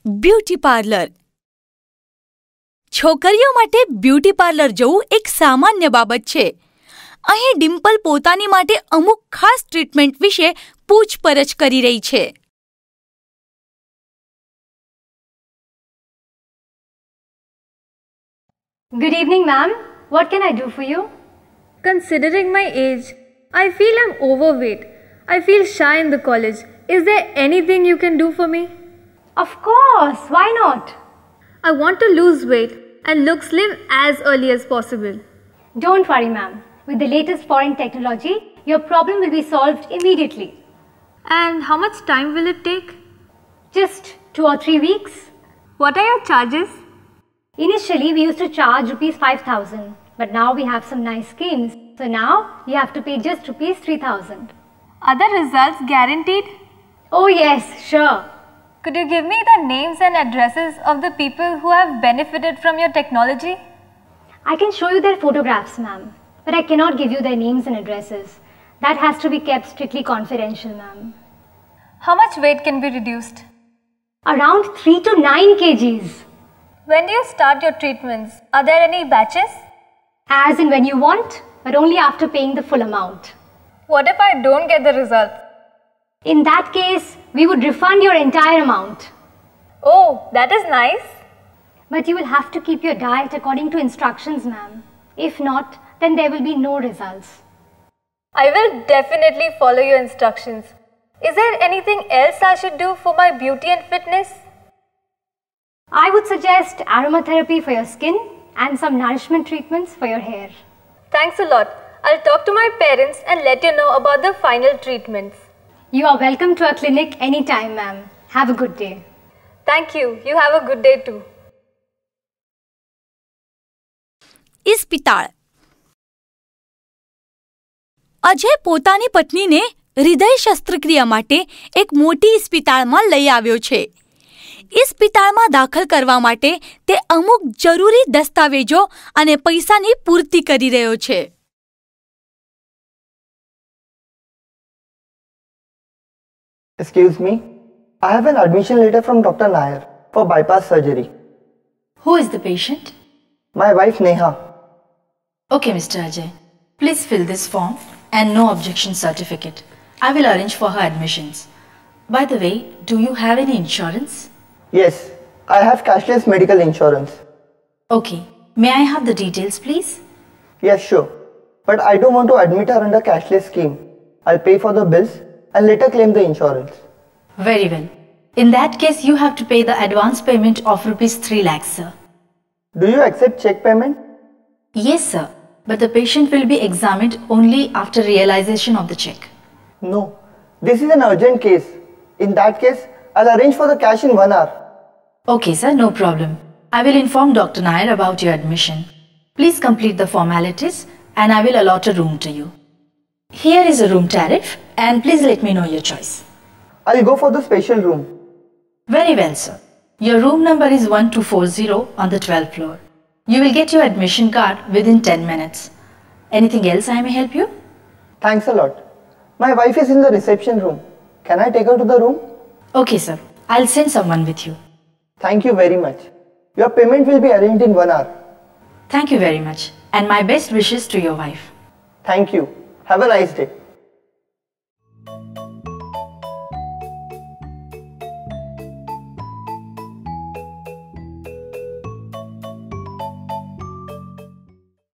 Beauty parlour. છોકરીઓ માટે beauty parlour જવું એક સામાન્ય બાબત છે. અહીં ડિમ્પલ પોતાની માટે અમુક ખાસ ટ્રીટમેન્ટ વિશે પૂછપરછ કરી રહી છે. Good evening, ma'am. What can I do for you? Considering my age, I feel I'm overweight. I feel shy in the college. Is there anything you can do for me? Of course, why not? I want to lose weight and look slim as early as possible. Don't worry, ma'am. With the latest foreign technology, your problem will be solved immediately. And how much time will it take? Just 2 or 3 weeks. What are your charges? Initially, we used to charge rupees 5,000, but now we have some nice schemes. So now you have to pay just rupees 3,000. Are the results guaranteed? Oh yes, sure. Could you give me the names and addresses of the people who have benefited from your technology? I can show you their photographs, ma'am, but I cannot give you their names and addresses. That has to be kept strictly confidential, ma'am. How much weight can be reduced? Around 3 to 9 kgs. When do you start your treatments? Are there any batches? As and when you want, but only after paying the full amount. What if I don't get the results? In that case, we would refund your entire amount. Oh, that is nice. But you will have to keep your diet according to instructions, ma'am. If not, then there will be no results. I will definitely follow your instructions. Is there anything else I should do for my beauty and fitness? I would suggest aromatherapy for your skin and some nourishment treatments for your hair. Thanks a lot. I'll talk to my parents and let you know about the final treatments. You are welcome to our clinic anytime, ma'am. Have a good day. Thank you. You have a good day too. ઇસ્પિતાળ. Ajay પોતાની પત્નીને હૃદય શસ્ત્રક્રિયા માટે એક મોટી ઇસ્પિતાળમાં લઈ આવ્યો છે. ઇસ્પિતાળમાં દાખલ કરવા માટે તે અમુક જરૂરી દસ્તાવેજો અને પૈસાની પૂર્તિ કરી રહ્યો છે. Excuse me, I have an admission letter from Dr. Nair for bypass surgery. Who is the patient? My wife Neha. Okay, Mr. Ajay. Please fill this form and no objection certificate. I will arrange for her admissions. By the way, do you have any insurance? Yes, I have cashless medical insurance. Okay. May I have the details, please? Yes, sure. But I don't want to admit her under cashless scheme. I'll pay for the bills and later claim the insurance. Very well. In that case, you have to pay the advance payment of rupees 3 lakhs, sir. Do you accept check payment? Yes, sir. But the patient will be examined only after realization of the check. No. This is an urgent case. In that case, I'll arrange for the cash in 1 hour. Okay, sir. No problem. I will inform Dr. Nair about your admission. Please complete the formalities and I will allot a room to you. Here is a room tariff and please let me know your choice. I'll go for the special room. Very well, sir. Your room number is 1240 on the 12th floor. You will get your admission card within 10 minutes. Anything else I may help you? Thanks a lot. My wife is in the reception room. Can I take her to the room? Okay, sir. I'll send someone with you. Thank you very much. Your payment will be arranged in 1 hour. Thank you very much. And my best wishes to your wife. Thank you. Have a nice day.